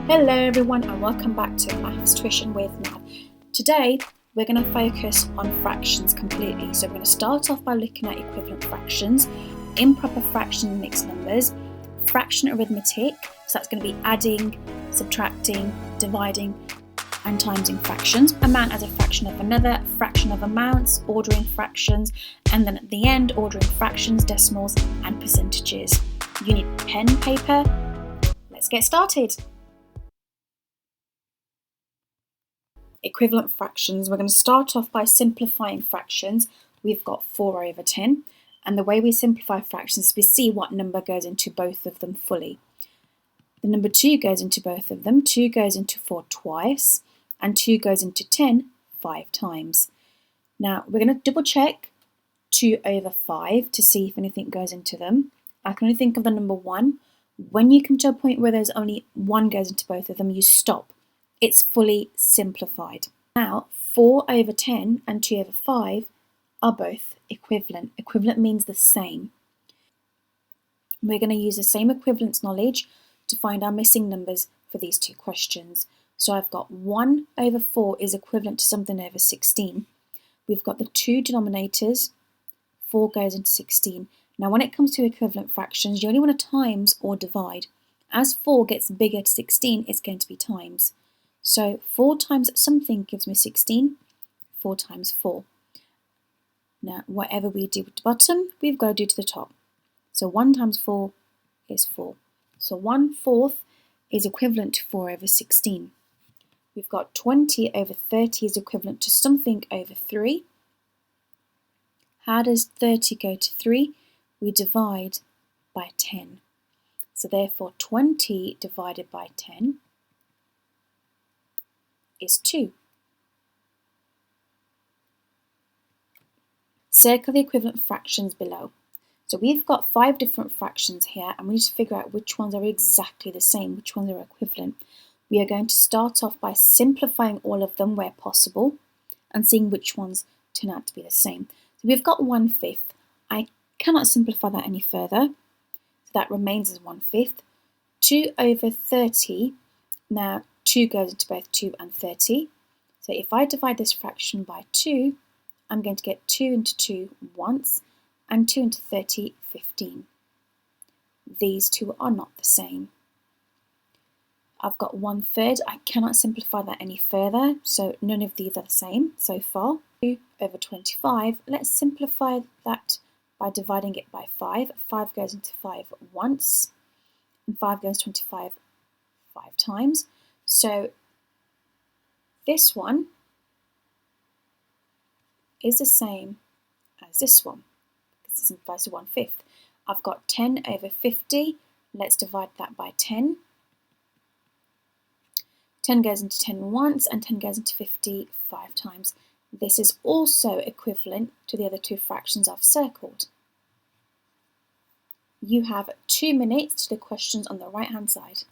Hello everyone and welcome back to Maths Tuition with Nav. Today we're going to focus on fractions completely. So we're going to start off by looking at equivalent fractions, improper fraction and mixed numbers, fraction arithmetic, so that's going to be adding, subtracting, dividing and timesing fractions, amount as a fraction of another, fraction of amounts, ordering fractions, and then at the end ordering fractions, decimals and percentages. You need pen, paper. Let's get started. Equivalent fractions, we're going to start off by simplifying fractions. We've got 4 over 10, and the way we simplify fractions is we see what number goes into both of them fully. The number 2 goes into both of them, 2 goes into 4 twice, and 2 goes into 10 5 times. Now we're going to double check 2 over 5 to see if anything goes into them. I can only think of the number 1. When you come to a point where there's only 1 goes into both of them, you stop. It's fully simplified. Now 4 over 10 and 2 over 5 are both equivalent. Equivalent means the same. We're going to use the same equivalence knowledge to find our missing numbers for these two questions. So I've got 1 over 4 is equivalent to something over 16. We've got the two denominators, 4 goes into 16. Now when it comes to equivalent fractions, you only want to times or divide. As 4 gets bigger to 16, it's going to be times. So 4 times something gives me 16, 4 times 4. Now whatever we do at the bottom, we've got to do to the top. So 1 times 4 is 4. So 1/4 is equivalent to 4 over 16. We've got 20 over 30 is equivalent to something over 3. How does 30 go to 3? We divide by 10. So therefore 20 divided by 10 is 2. Circle the equivalent fractions below. So we've got 5 different fractions here and we need to figure out which ones are exactly the same, which ones are equivalent. We are going to start off by simplifying all of them where possible and seeing which ones turn out to be the same. So we've got 1/5. I cannot simplify that any further, so that remains as 1/5. 2 over 30, now 2 goes into both 2 and 30. So if I divide this fraction by 2, I'm going to get 2 into 2 once, and 2 into 30, 15. These two are not the same. I've got 1/3. I cannot simplify that any further, so none of these are the same so far. 2 over 25. Let's simplify that by dividing it by 5. 5 goes into 5 once, and 5 goes 25 5 times. So this one is the same as this one, because it simplifies to 1/5. I've got 10 over 50. Let's divide that by 10. 10 goes into 10 once, and 10 goes into 50 5 times. This is also equivalent to the other two fractions I've circled. You have 2 minutes to do questions on the right hand side.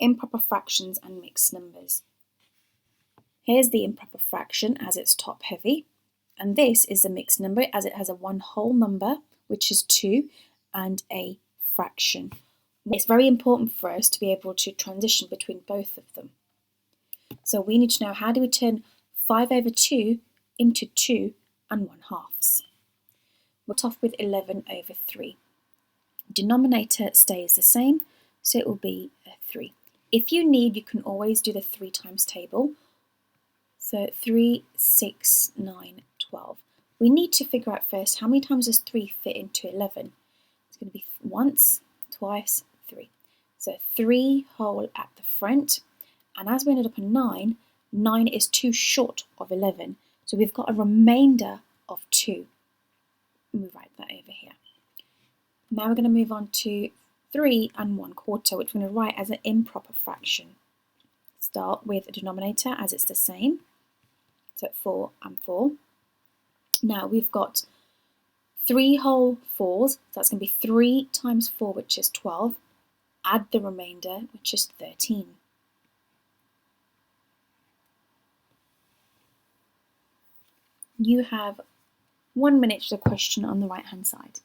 Improper fractions and mixed numbers. Here's the improper fraction as it's top heavy, and this is a mixed number as it has a one whole number, which is 2, and a fraction. It's very important for us to be able to transition between both of them. So we need to know, how do we turn 5 over 2 into 2 and 1/2? We'll start off with 11 over 3. Denominator stays the same, so it will be a 3. If you need, you can always do the 3 times table. So 3, 6, 9, 12. We need to figure out first, how many times does 3 fit into 11? It's going to be once, twice, 3. So 3 whole at the front. And as we ended up on 9, 9 is 2 short of 11. So we've got a remainder of 2. We write that over here. Now we're going to move on to 3 and 1/4, which we're going to write as an improper fraction. Start with a denominator as it's the same. So 4 and 4. Now we've got 3 whole 4s, so that's going to be 3 times 4, which is 12. Add the remainder, which is 13. You have 1 minute to the question on the right hand side.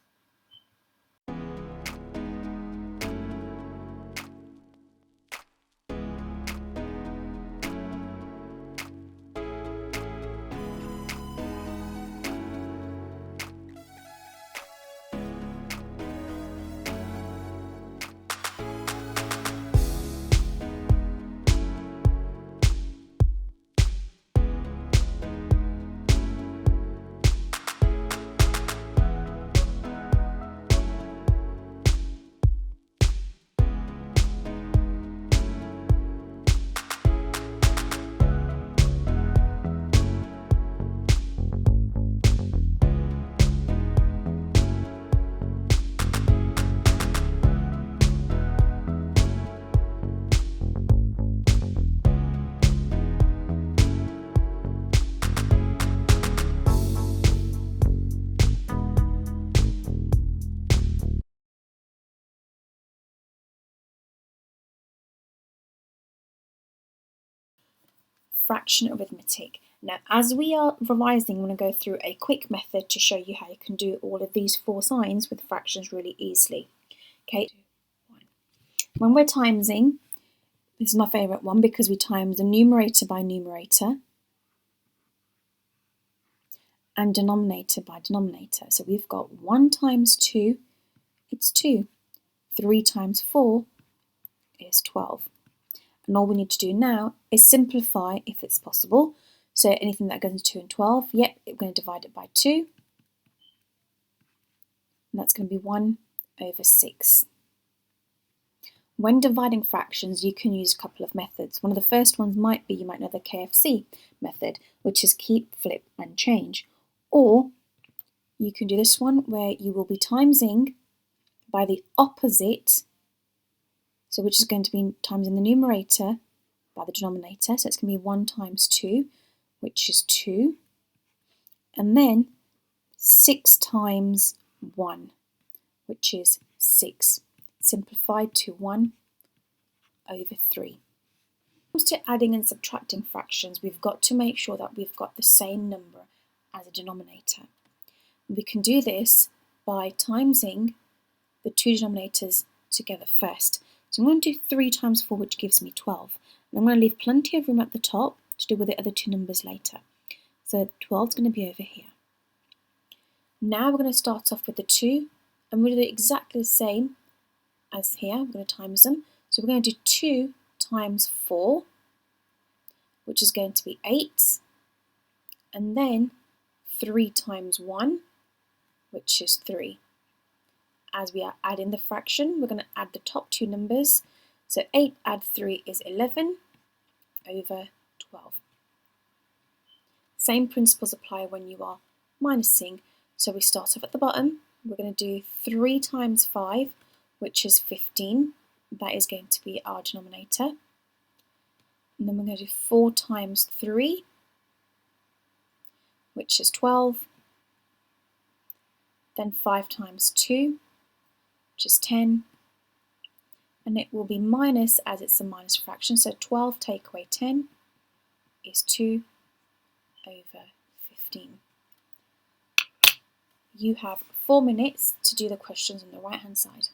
Fraction arithmetic. Now, as we are revising, I'm going to go through a quick method to show you how you can do all of these 4 signs with fractions really easily. Okay, when we're timesing, this is my favourite one because we times the numerator by numerator and denominator by denominator. So we've got 1 times 2, it's 2. 3 times 4 is 12. And all we need to do now is simplify if it's possible. So anything that goes into 2 and 12, yep, we're going to divide it by 2. And that's going to be 1 over 6. When dividing fractions, you can use a couple of methods. One of the first ones might be, you might know the KFC method, which is keep, flip, and change. Or you can do this one where you will be timesing by the opposite, so which is going to be timesing the numerator by the denominator. So it's going to be 1 times 2, which is 2. And then 6 times 1, which is 6. Simplified to 1 over 3. When it comes to adding and subtracting fractions, we've got to make sure that we've got the same number as a denominator. We can do this by timesing the 2 denominators together first. So I'm going to do 3 times 4, which gives me 12. And I'm going to leave plenty of room at the top to do with the other 2 numbers later. So 12 is going to be over here. Now we're going to start off with the 2, and we're going to do exactly the same as here. We're going to times them. So we're going to do 2 times 4, which is going to be 8, and then 3 times 1, which is 3. As we are adding the fraction, we're going to add the top 2 numbers. So 8 add 3 is 11 over 12. Same principles apply when you are minusing. So we start off at the bottom. We're going to do 3 times 5, which is 15. That is going to be our denominator. And then we're going to do 4 times 3, which is 12. Then 5 times 2, which is 10. and it will be minus as it's a minus fraction. So 12 take away 10 is 2 over 15. You have 4 minutes to do the questions on the right hand side.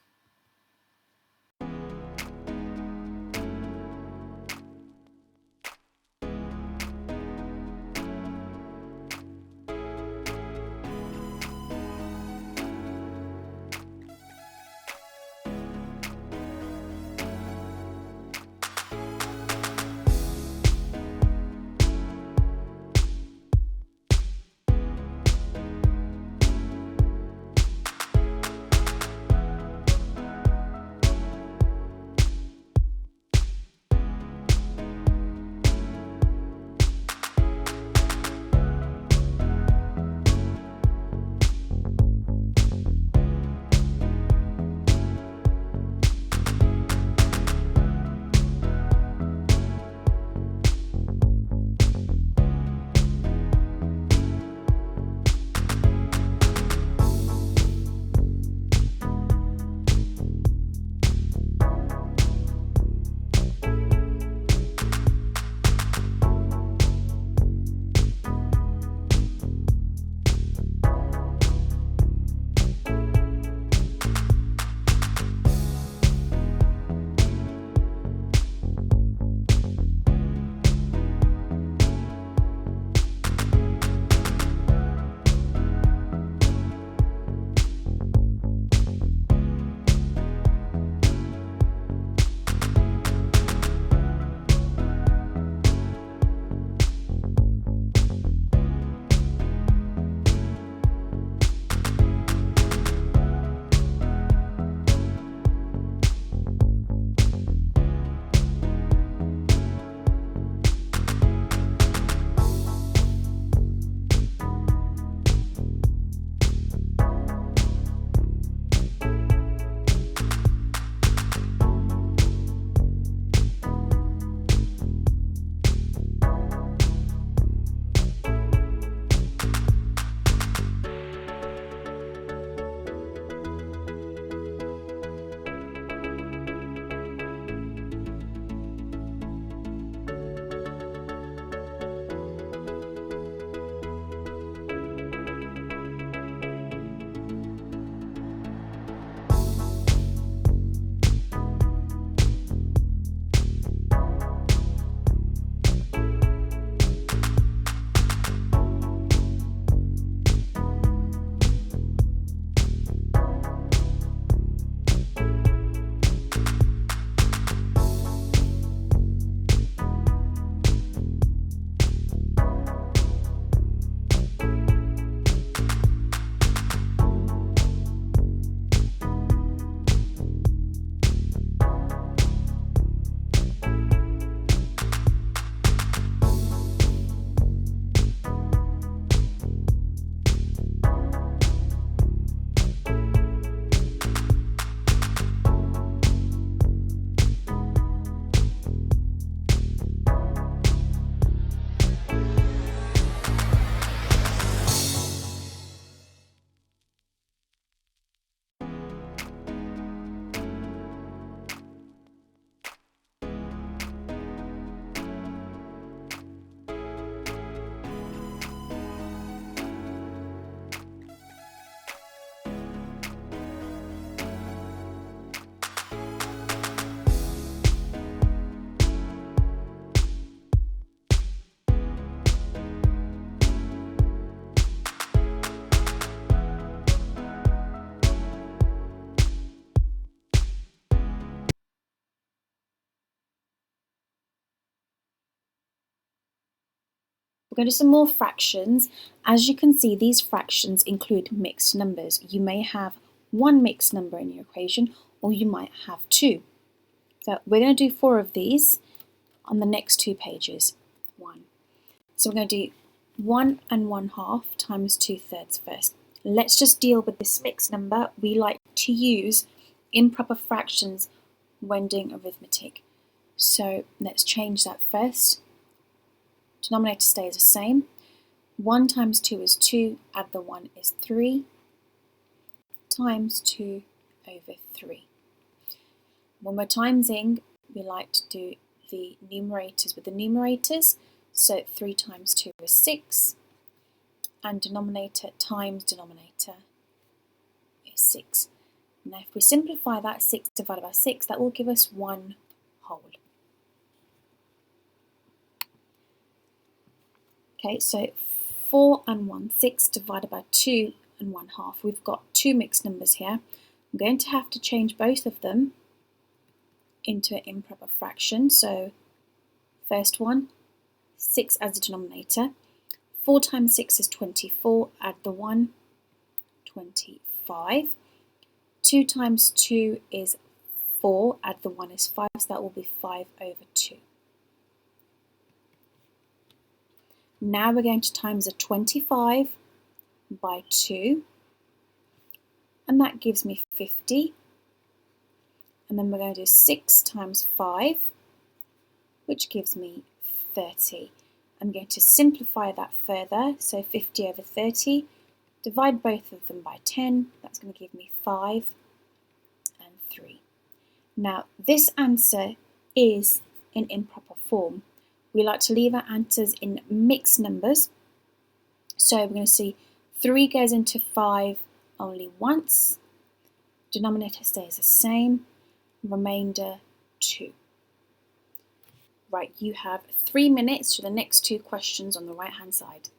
We're going to do some more fractions. As you can see, these fractions include mixed numbers. You may have one mixed number in your equation, or you might have two. So we're going to do 4 of these on the next 2 pages. So we're going to do 1 1/2 times 2/3 first. Let's just deal with this mixed number. We like to use improper fractions when doing arithmetic. So let's change that first. Denominator stays the same. 1 times 2 is 2, add the 1 is 3, times 2 over 3. When we're timesing, we like to do the numerators with the numerators. So 3 times 2 is 6, and denominator times denominator is 6. Now if we simplify that, 6 divided by 6, that will give us 1 whole. Okay, so 4 and 1, 6 divided by 2 and 1/2. We've got 2 mixed numbers here. I'm going to have to change both of them into an improper fraction. So first one, 6 as the denominator. 4 times 6 is 24, add the 1, 25. 2 times 2 is 4, add the 1 is 5, so that will be 5 over 2. Now we're going to times the 25 by 2, and that gives me 50. And then we're going to do 6 times 5, which gives me 30. I'm going to simplify that further, so 50 over 30, divide both of them by 10, that's going to give me 5 and 3. Now this answer is in improper form. We like to leave our answers in mixed numbers, so we're going to see 3 goes into 5 only once, denominator stays the same, remainder 2. Right, you have 3 minutes to the next 2 questions on the right hand side.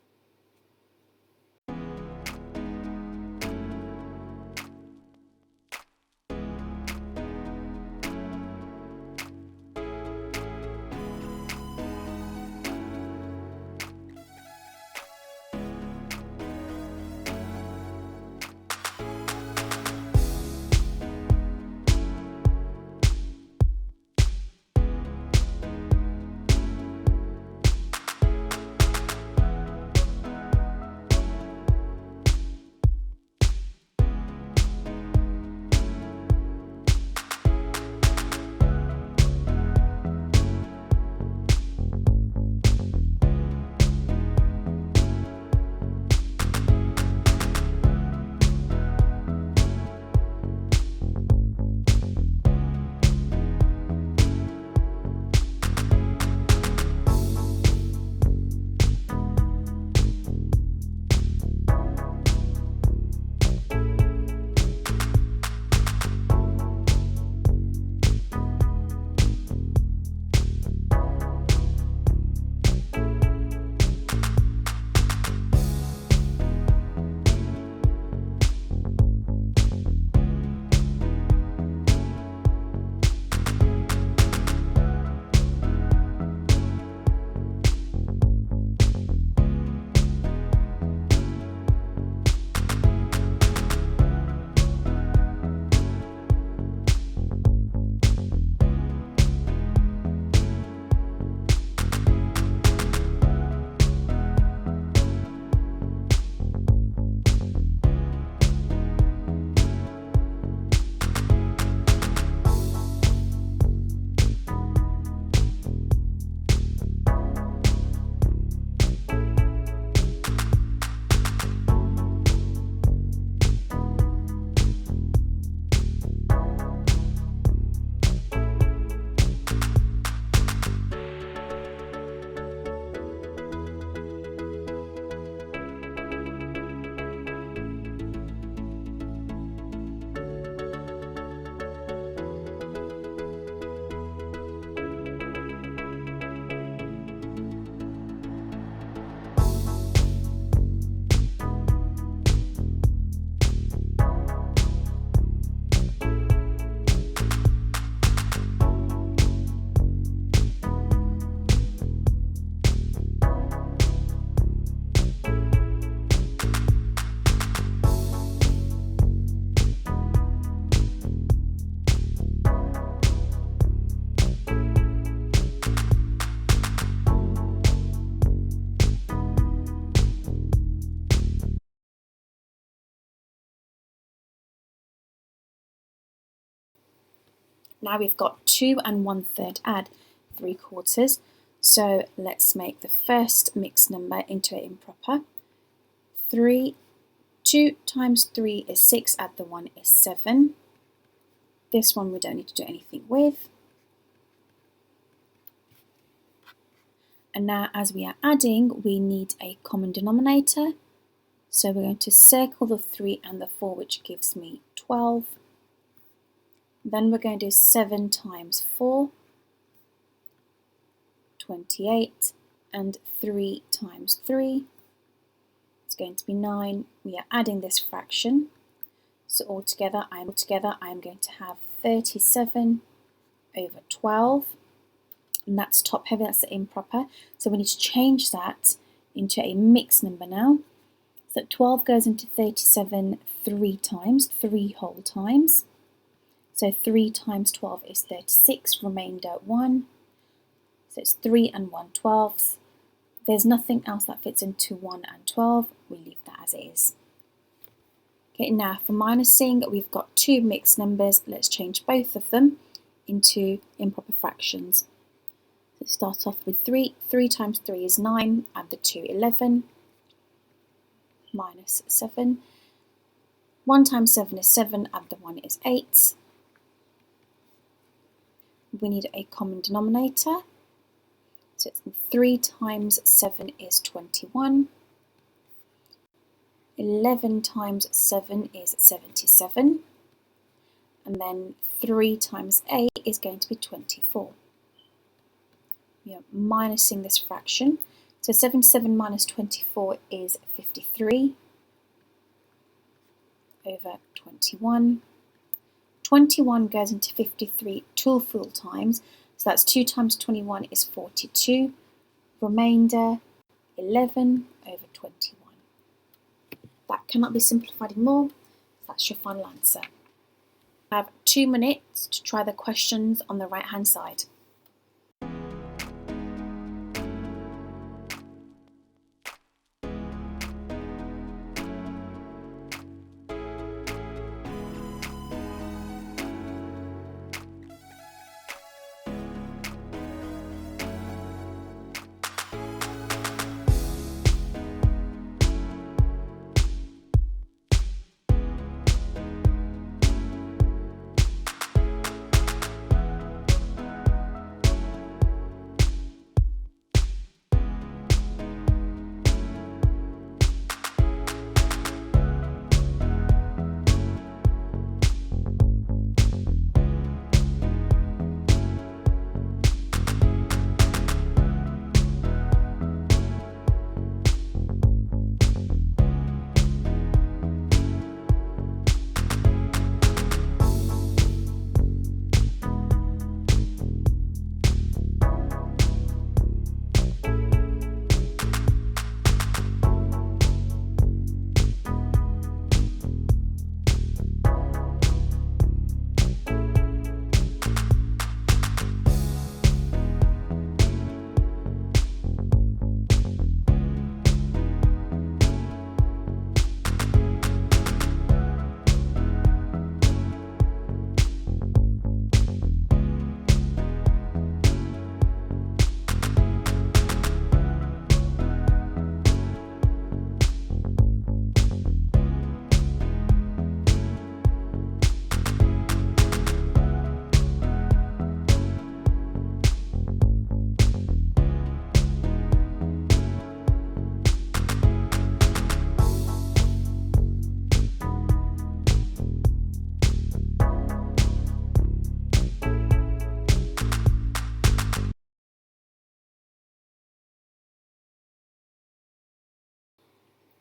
Now we've got 2 and 1/3 add 3/4. So let's make the first mixed number into an improper. 2 times 3 is 6, add the 1 is 7. This one we don't need to do anything with. And now as we are adding, we need a common denominator. So we're going to circle the 3 and the 4, which gives me 12. Then we're going to do 7 times 4, 28, and 3 times 3. It's going to be 9. We are adding this fraction. So altogether I am going to have 37 over 12. And that's top heavy, that's the improper. So we need to change that into a mixed number now. So 12 goes into 37 3 times, 3 whole times. So 3 times 12 is 36, remainder 1. So it's 3 and 1/12. There's nothing else that fits into 1 and 12. We leave that as it is. Okay, now for minusing, we've got 2 mixed numbers. Let's change both of them into improper fractions. So start off with 3. 3 times 3 is 9. Add the 2, 11. Minus 7. 1 times 7 is 7. Add the 1 is 8. We need a common denominator. So it's 3 times 7 is 21. 11 times 7 is 77. And then 3 times 8 is going to be 24. We are minusing this fraction. So 77 minus 24 is 53 over 21. 21 goes into 53 2 full times. So that's 2 times 21 is 42. Remainder 11 over 21. That cannot be simplified anymore. That's your final answer. I have 2 minutes to try the questions on the right hand side.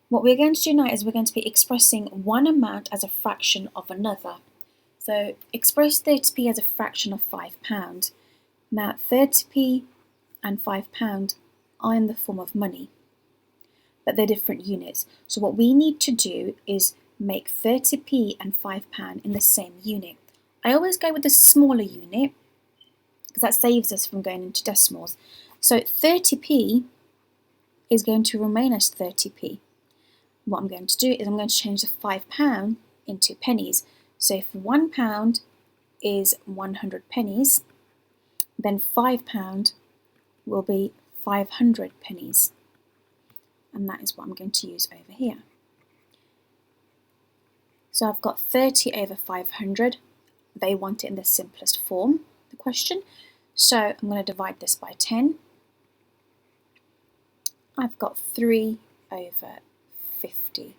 What we're going to do now is we're going to be expressing one amount as a fraction of another. So express 30p as a fraction of £5. Now 30p and £5 are in the form of money, but they're different units. So what we need to do is make 30p and £5 in the same unit. I always go with the smaller unit because that saves us from going into decimals. So 30p is going to remain as 30p. What I'm going to do is I'm going to change the £5 into pennies. So if £1 is 100 pennies, then £5 will be 500 pennies. And that is what I'm going to use over here. So I've got 30 over 500. they want it in the simplest form, the question. So I'm going to divide this by 10. I've got 3 over 50.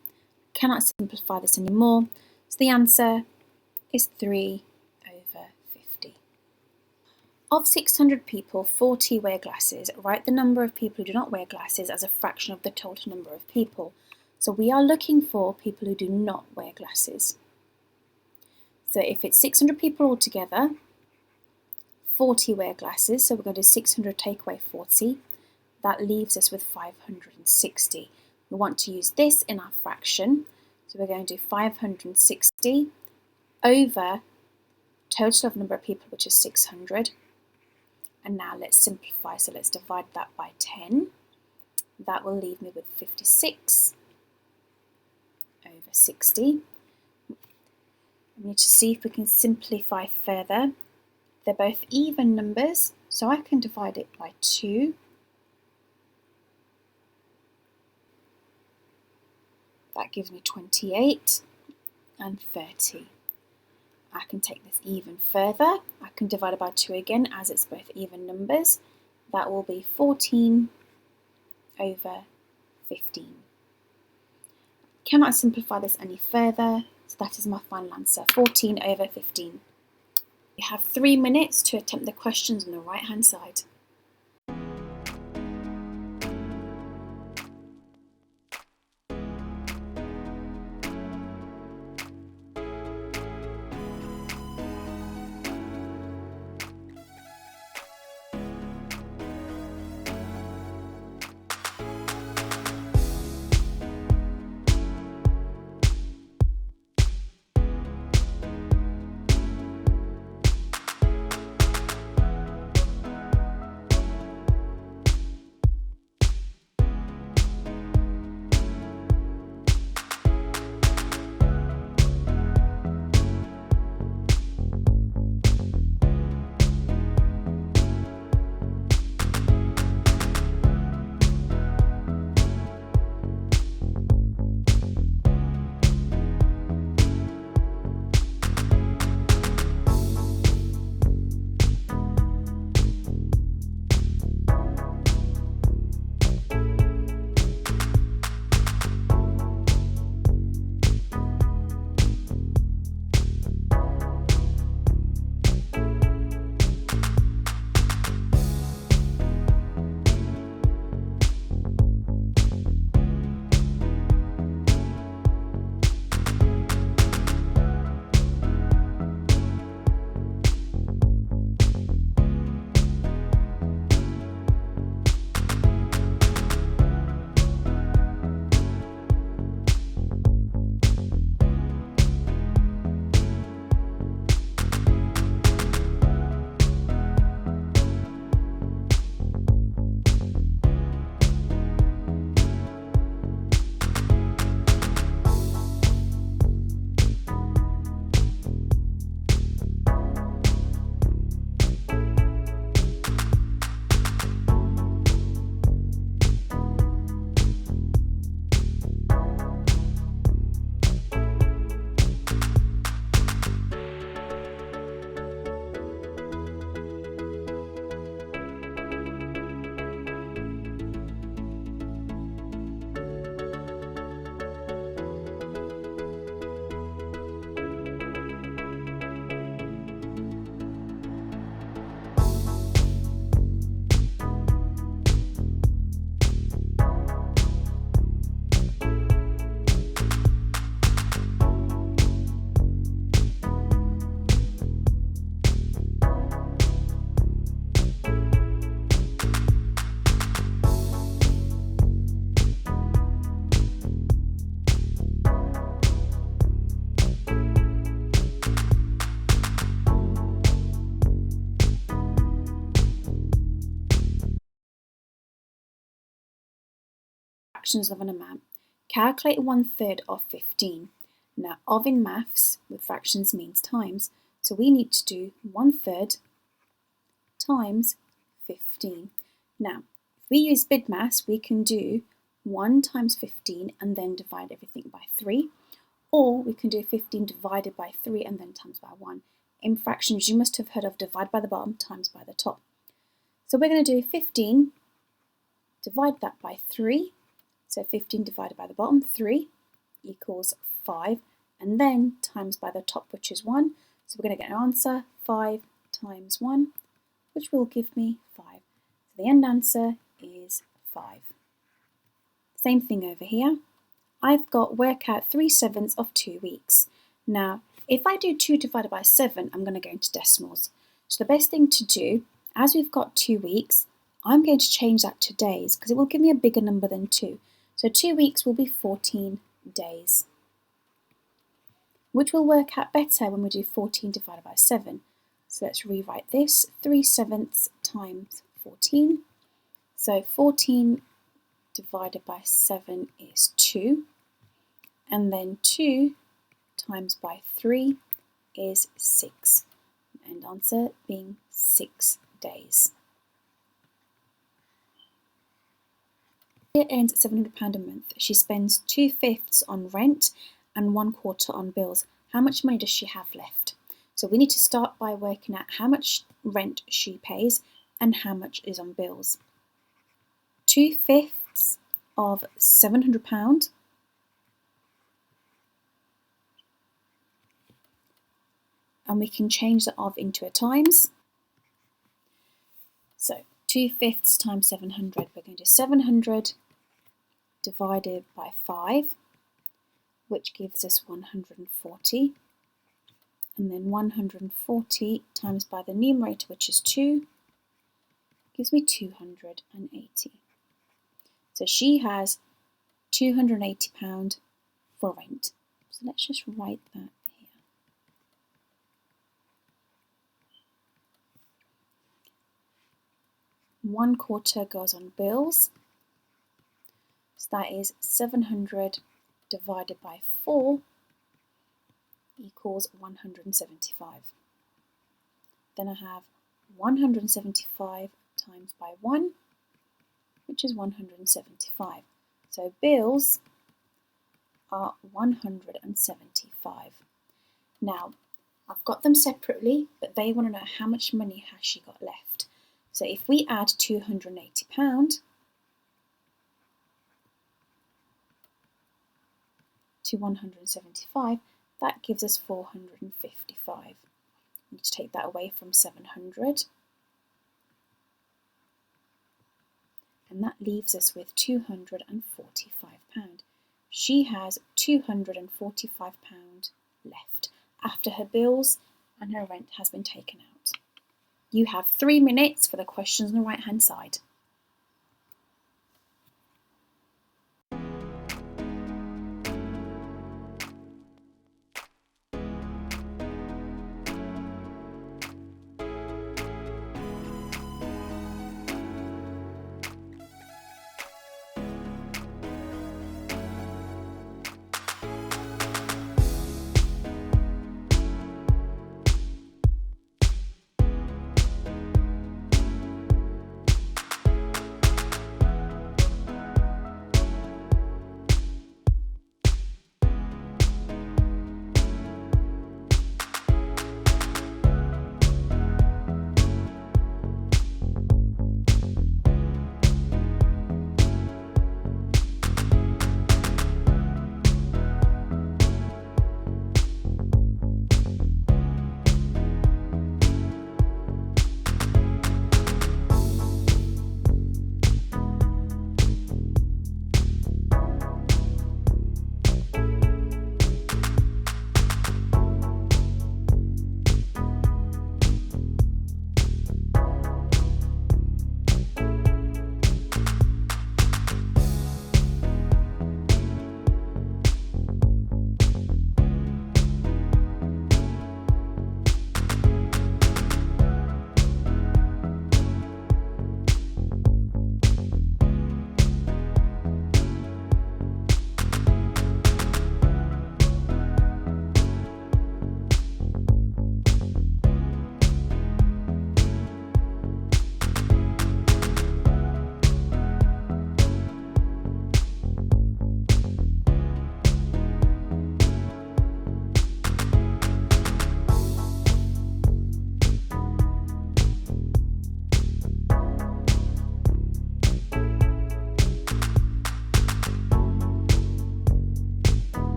Cannot simplify this anymore, so the answer is 3 over 50. Of 600 people, 40 wear glasses. Write the number of people who do not wear glasses as a fraction of the total number of people. So we are looking for people who do not wear glasses. So if it's 600 people altogether, 40 wear glasses, so we're going to do 600 take away 40. That leaves us with 560. We want to use this in our fraction, so we're going to do 560 over total of number of people, which is 600. And now let's simplify, so let's divide that by 10. That will leave me with 56 over 60. We need to see if we can simplify further. They're both even numbers, so I can divide it by 2. That gives me 28 and 30. I can take this even further. I can divide it by 2 again, as it's both even numbers. That will be 14 over 15. Cannot simplify this any further, so that is my final answer, 14 over 15. You have 3 minutes to attempt the questions on the right hand side. Fractions of an amount. Calculate 1/3 of 15. Now, of in maths with fractions means times, so we need to do 1/3 times 15. Now, if we use BidMaths, we can do 1 times 15 and then divide everything by 3, or we can do 15 divided by 3 and then times by 1. in fractions, you must have heard of divide by the bottom times by the top. So we're going to do 15, divide that by 3. So 15 divided by the bottom, 3, equals 5. And then times by the top, which is 1. So we're going to get an answer, 5 times 1, which will give me 5. So the end answer is 5. Same thing over here. I've got work out 3/7 of 2 weeks. Now, if I do 2 divided by 7, I'm going to go into decimals. So the best thing to do, as we've got 2 weeks, I'm going to change that to days because it will give me a bigger number than 2. So 2 weeks will be 14 days, which will work out better when we do 14 divided by 7. So let's rewrite this, 3/7 times 14. So 14 divided by 7 is 2, and then 2 times by 3 is 6, and answer being 6 days. She earns £700 a month. She spends 2/5 on rent and 1/4 on bills. How much money does she have left? So we need to start by working out how much rent she pays and how much is on bills. 2/5 of £700 and we can change the of into a times. So 2/5 times 700, we're going to do 700 divided by 5, which gives us 140, and then 140 times by the numerator, which is 2, gives me 280. So she has £280 for rent. So let's just write that here. One-quarter goes on bills. So that is 700 divided by 4 equals 175. Then I have 175 times by 1, which is 175. So bills are 175. Now, I've got them separately, but they want to know how much money has she got left. So if we add £280 to 175, that gives us 455. We need to take that away from 700. And that leaves us with £245. She has £245 left after her bills and her rent has been taken out. You have 3 minutes for the questions on the right hand side.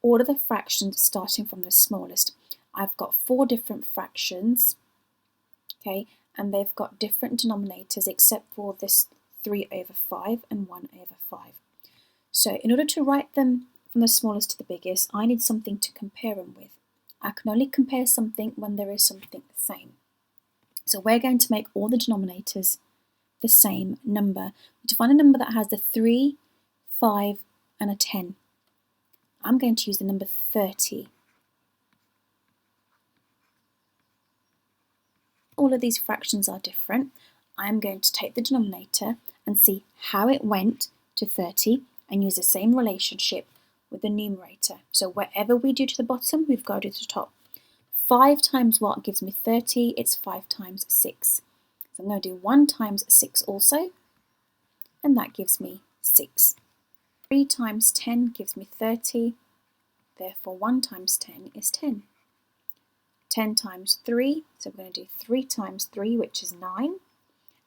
all of the fractions starting from the smallest. I've got 4 different fractions, okay, and they've got different denominators except for this 3/5 and 1/5. So in order to write them from the smallest to the biggest, I need something to compare them with. I can only compare something when there is something the same. So we're going to make all the denominators the same number. To find a number that has the 3, 5 and a 10, I'm going to use the number 30. All of these fractions are different. I'm going to take the denominator and see how it went to 30 and use the same relationship with the numerator. So whatever we do to the bottom, we've got to do to the top. 5 times what gives me 30? It's 5 times 6. So I'm going to do 1 times 6 also, and that gives me 6. 3 times 10 gives me 30, therefore 1 times 10 is 10. 10 times 3, so we're going to do 3 times 3, which is 9,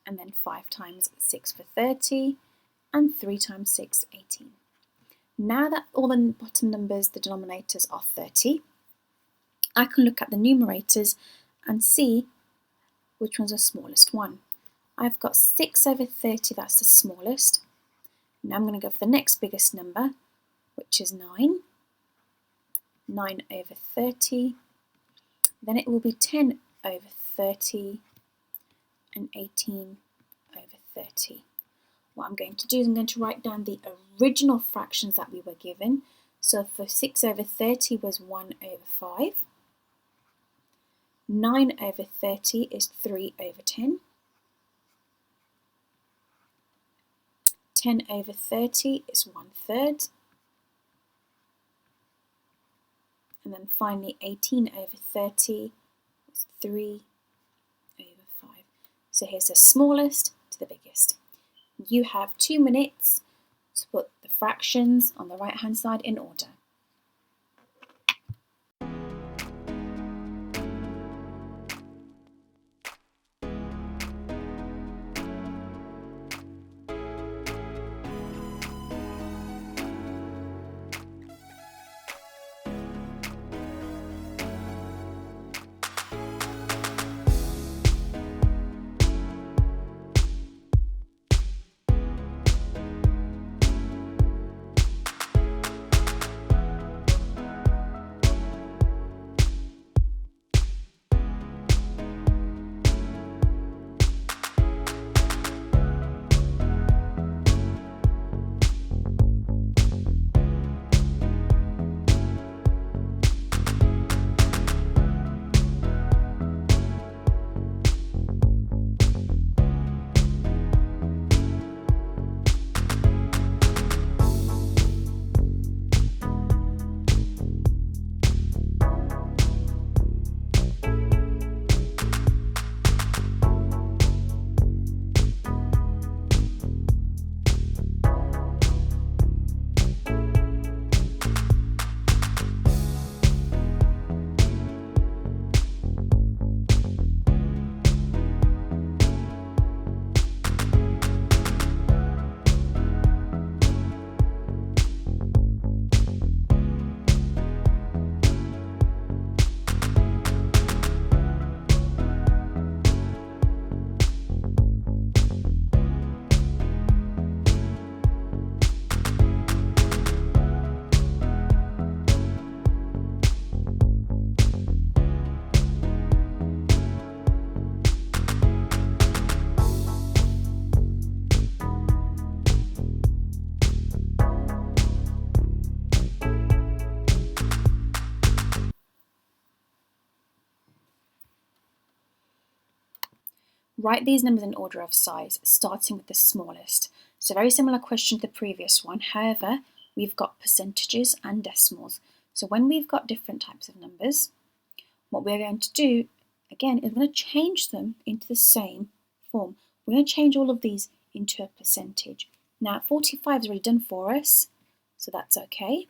and then 5 times 6 for 30, and 3 times 6, 18. Now that all the bottom numbers, the denominators, are 30, I can look at the numerators and see which one's the smallest one. I've got 6/30, that's the smallest. Now I'm going to go for the next biggest number, which is 9. 9/30. Then it will be 10/30 and 18/30. What I'm going to do is I'm going to write down the original fractions that we were given. So for 6/30 was 1/5. 9/30 is 3/10. 10/30 is 1/3. And then finally 18/30 is 3/5. So here's the smallest to the biggest. You have 2 minutes to put the fractions on the right hand side in order. Write these numbers in order of size, starting with the smallest. So very similar question to the previous one. However, we've got percentages and decimals. So when we've got different types of numbers, what we're going to do, again, is we're going to change them into the same form. We're going to change all of these into a percentage. Now, 45 is already done for us, so that's okay.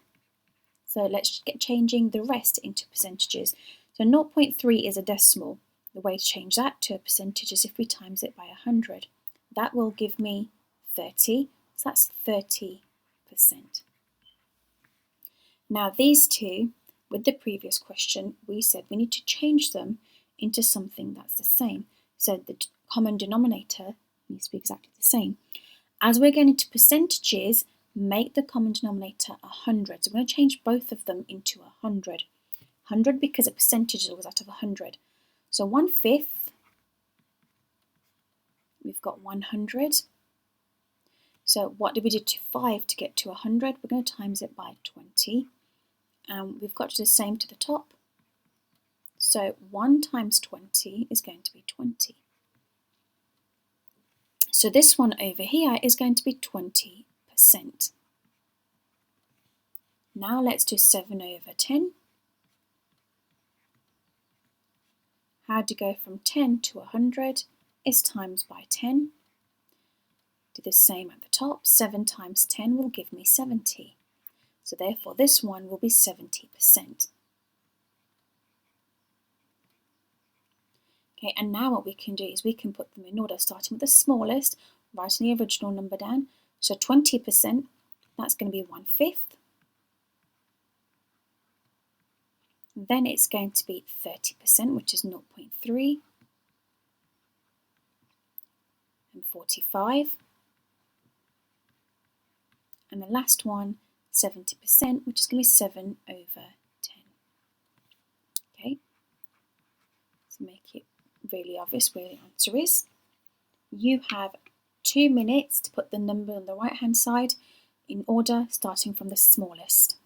So let's get changing the rest into percentages. So 0.3 is a decimal. The way to change that to a percentage is if we times it by 100. That will give me 30, so that's 30%. Now these two, with the previous question, we said we need to change them into something that's the same. So the common denominator needs to be exactly the same. As we're going into percentages, make the common denominator 100. So we're going to change both of them into 100. 100 because a percentage is always out of 100. So 1/5, we've got 100. So what did we do to 5 to get to 100? We're going to times it by 20. And we've got to do the same to the top. So 1 times 20 is going to be 20. So this one over here is going to be 20%. Now let's do 7 over 10. How to go from 10 to 100 is times by 10. Do the same at the top. 7 times 10 will give me 70. So therefore this one will be 70%. Okay, and now what we can do is we can put them in order, starting with the smallest, writing the original number down. So 20%, that's going to be 1/5. Then it's going to be 30%, which is 0.3. And 45. And the last one, 70%, which is going to be 7 over 10. Okay, so make it really obvious where the answer is. You have 2 minutes to put the number on the right hand side in order, starting from the smallest.